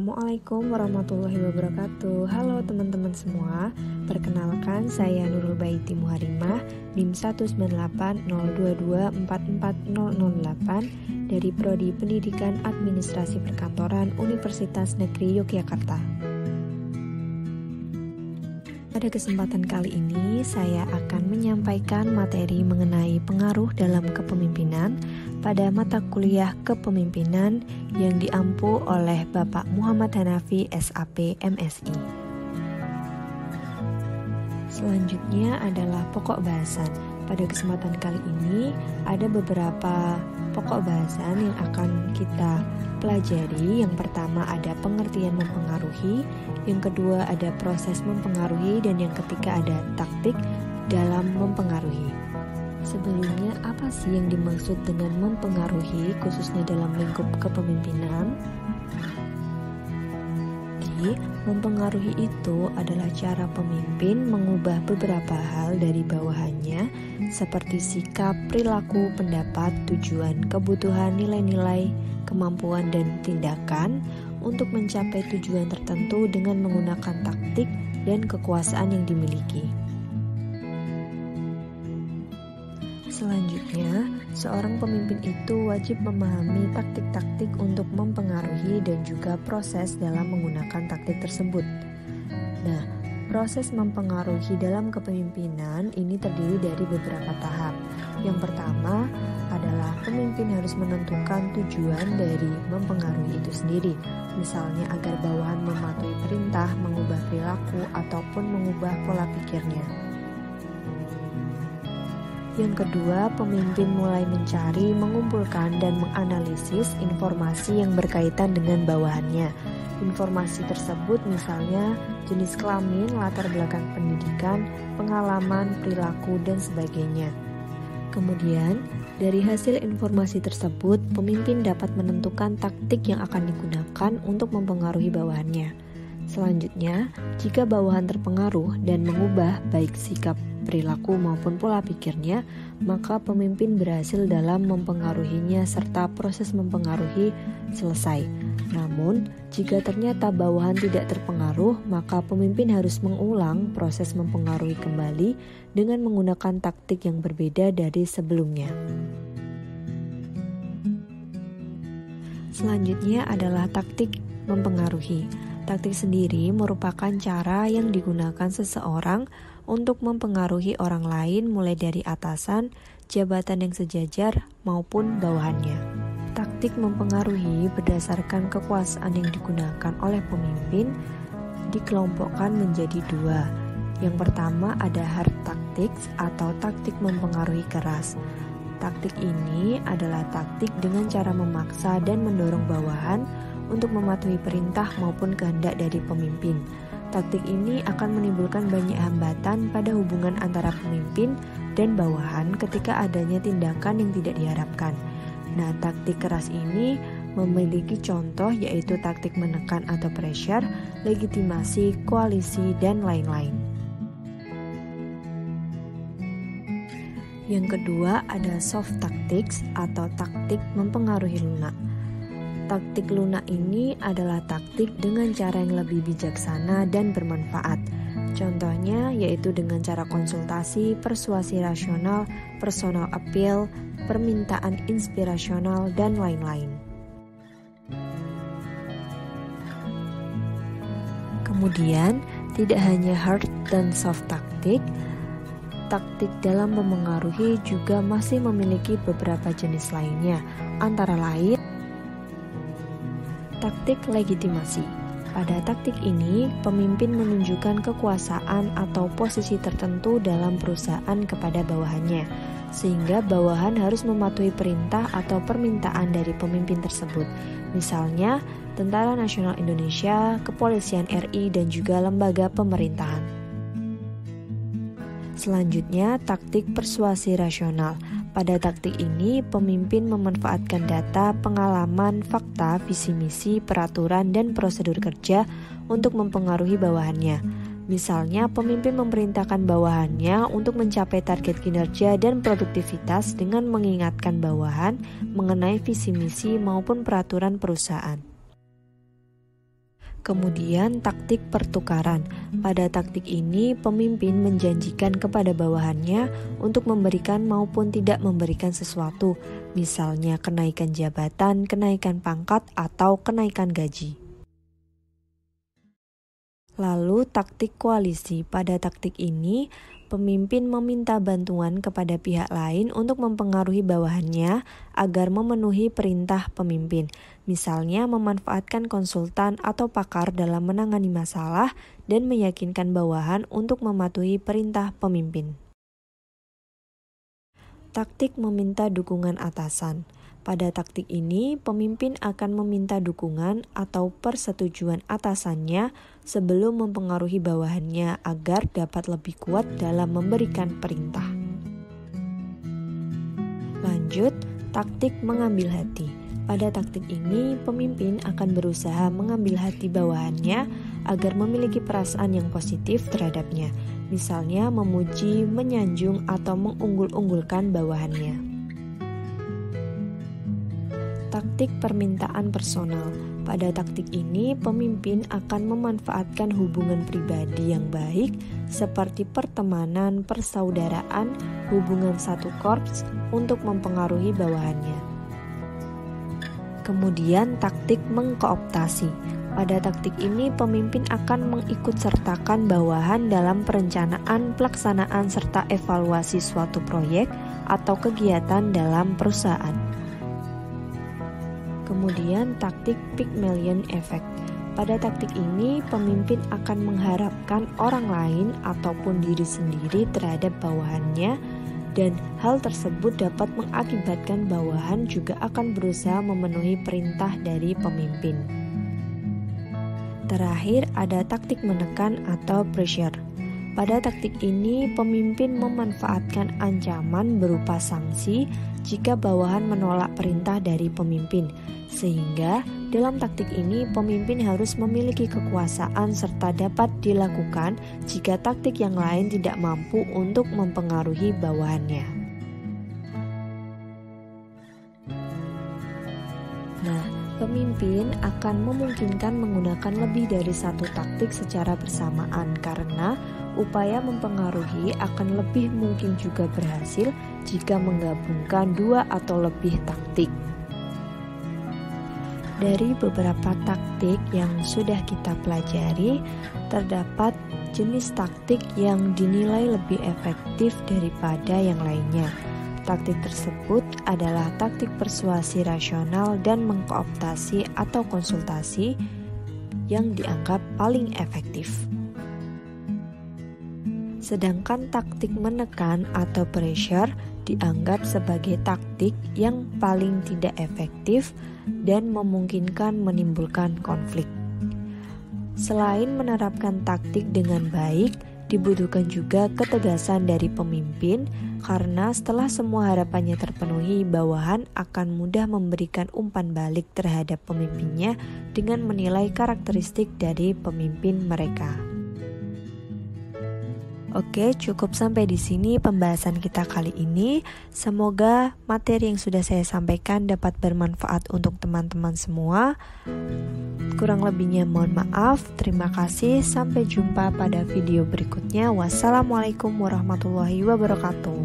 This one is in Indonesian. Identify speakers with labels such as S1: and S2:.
S1: Assalamualaikum warahmatullahi wabarakatuh. Halo teman-teman semua. Perkenalkan, saya Nurul Baiti Muharimah, NIM 19802244008 dari Prodi Pendidikan Administrasi Perkantoran Universitas Negeri Yogyakarta. Pada kesempatan kali ini, saya akan menyampaikan materi mengenai pengaruh dalam kepemimpinan pada mata kuliah kepemimpinan yang diampu oleh Bapak Muhammad Hanafi, SAP, MSI. Selanjutnya adalah pokok bahasan. Pada kesempatan kali ini, ada beberapa pokok bahasan yang akan kita pelajari. Yang pertama ada pengertian mempengaruhi, yang kedua ada proses mempengaruhi, dan yang ketiga ada taktik dalam mempengaruhi. Sebelumnya, apa sih yang dimaksud dengan mempengaruhi, khususnya dalam lingkup kepemimpinan? Jadi, mempengaruhi itu adalah cara pemimpin mengubah beberapa hal dari bawahannya, seperti sikap, perilaku, pendapat, tujuan, kebutuhan, nilai-nilai, kemampuan, dan tindakan untuk mencapai tujuan tertentu dengan menggunakan taktik dan kekuasaan yang dimiliki. Selanjutnya, seorang pemimpin itu wajib memahami taktik-taktik untuk mempengaruhi dan juga proses dalam menggunakan taktik tersebut. Nah, proses mempengaruhi dalam kepemimpinan ini terdiri dari beberapa tahap. Yang pertama adalah pemimpin harus menentukan tujuan dari mempengaruhi itu sendiri. Misalnya agar bawahan mematuhi perintah, mengubah perilaku, ataupun mengubah pola pikirnya. Yang kedua, pemimpin mulai mencari, mengumpulkan, dan menganalisis informasi yang berkaitan dengan bawahannya. Informasi tersebut misalnya jenis kelamin, latar belakang pendidikan, pengalaman, perilaku, dan sebagainya. Kemudian, dari hasil informasi tersebut, pemimpin dapat menentukan taktik yang akan digunakan untuk mempengaruhi bawahannya. Selanjutnya, jika bawahan terpengaruh dan mengubah baik sikap, perilaku maupun pola pikirnya, maka pemimpin berhasil dalam mempengaruhinya serta proses mempengaruhi selesai. Namun, jika ternyata bawahan tidak terpengaruh, maka pemimpin harus mengulang proses mempengaruhi kembali dengan menggunakan taktik yang berbeda dari sebelumnya. Selanjutnya adalah taktik mempengaruhi. Taktik sendiri merupakan cara yang digunakan seseorang untuk mempengaruhi orang lain mulai dari atasan, jabatan yang sejajar, maupun bawahannya. Taktik mempengaruhi berdasarkan kekuasaan yang digunakan oleh pemimpin dikelompokkan menjadi dua. Yang pertama ada hard tactics atau taktik mempengaruhi keras. Taktik ini adalah taktik dengan cara memaksa dan mendorong bawahan untuk mematuhi perintah maupun kehendak dari pemimpin. Taktik ini akan menimbulkan banyak hambatan pada hubungan antara pemimpin dan bawahan ketika adanya tindakan yang tidak diharapkan. Nah, taktik keras ini memiliki contoh yaitu taktik menekan atau pressure, legitimasi, koalisi, dan lain-lain. Yang kedua ada soft tactics atau taktik mempengaruhi lunak. Taktik lunak ini adalah taktik dengan cara yang lebih bijaksana dan bermanfaat. Contohnya yaitu dengan cara konsultasi, persuasi rasional, personal appeal, permintaan inspirasional, dan lain-lain. Kemudian, tidak hanya hard dan soft taktik dalam mempengaruhi juga masih memiliki beberapa jenis lainnya, antara lain taktik legitimasi. Pada taktik ini, pemimpin menunjukkan kekuasaan atau posisi tertentu dalam perusahaan kepada bawahannya, sehingga bawahan harus mematuhi perintah atau permintaan dari pemimpin tersebut. Misalnya, Tentara Nasional Indonesia, Kepolisian RI, dan juga lembaga pemerintahan. Selanjutnya, taktik persuasi rasional. Pada taktik ini, pemimpin memanfaatkan data, pengalaman, fakta, visi misi, peraturan, dan prosedur kerja untuk mempengaruhi bawahannya. Misalnya, pemimpin memerintahkan bawahannya untuk mencapai target kinerja dan produktivitas dengan mengingatkan bawahan mengenai visi misi maupun peraturan perusahaan. Kemudian taktik pertukaran. Pada taktik ini pemimpin menjanjikan kepada bawahannya untuk memberikan maupun tidak memberikan sesuatu, misalnya kenaikan jabatan, kenaikan pangkat, atau kenaikan gaji. Lalu taktik koalisi. Pada taktik ini pemimpin meminta bantuan kepada pihak lain untuk mempengaruhi bawahannya agar memenuhi perintah pemimpin. Misalnya memanfaatkan konsultan atau pakar dalam menangani masalah dan meyakinkan bawahan untuk mematuhi perintah pemimpin. Taktik meminta dukungan atasan. Pada taktik ini, pemimpin akan meminta dukungan atau persetujuan atasannya sebelum mempengaruhi bawahannya agar dapat lebih kuat dalam memberikan perintah. Lanjut, taktik mengambil hati. Pada taktik ini, pemimpin akan berusaha mengambil hati bawahannya agar memiliki perasaan yang positif terhadapnya, misalnya memuji, menyanjung, atau mengunggul-unggulkan bawahannya. Taktik permintaan personal. Pada taktik ini, pemimpin akan memanfaatkan hubungan pribadi yang baik seperti pertemanan, persaudaraan, hubungan satu korps untuk mempengaruhi bawahannya. Kemudian taktik mengkooptasi. Pada taktik ini, pemimpin akan mengikutsertakan bawahan dalam perencanaan, pelaksanaan, serta evaluasi suatu proyek atau kegiatan dalam perusahaan. Kemudian taktik Pygmalion Effect. Pada taktik ini, pemimpin akan mengharapkan orang lain ataupun diri sendiri terhadap bawahannya, dan hal tersebut dapat mengakibatkan bawahan juga akan berusaha memenuhi perintah dari pemimpin. Terakhir, ada taktik menekan atau pressure. Pada taktik ini, pemimpin memanfaatkan ancaman berupa sanksi jika bawahan menolak perintah dari pemimpin, sehingga dalam taktik ini pemimpin harus memiliki kekuasaan serta dapat dilakukan jika taktik yang lain tidak mampu untuk mempengaruhi bawahannya. Nah, pemimpin akan memungkinkan menggunakan lebih dari satu taktik secara bersamaan karena upaya mempengaruhi akan lebih mungkin juga berhasil jika menggabungkan dua atau lebih taktik. Dari beberapa taktik yang sudah kita pelajari, terdapat jenis taktik yang dinilai lebih efektif daripada yang lainnya. Taktik tersebut adalah taktik persuasi rasional dan mengkooptasi atau konsultasi yang dianggap paling efektif. Sedangkan taktik menekan atau pressure dianggap sebagai taktik yang paling tidak efektif dan memungkinkan menimbulkan konflik. Selain menerapkan taktik dengan baik, dibutuhkan juga ketegasan dari pemimpin karena setelah semua harapannya terpenuhi, bawahan akan mudah memberikan umpan balik terhadap pemimpinnya dengan menilai karakteristik dari pemimpin mereka. Oke, cukup sampai di sini pembahasan kita kali ini. Semoga materi yang sudah saya sampaikan dapat bermanfaat untuk teman-teman semua. Kurang lebihnya mohon maaf. Terima kasih. Sampai jumpa pada video berikutnya. Wassalamualaikum warahmatullahi wabarakatuh.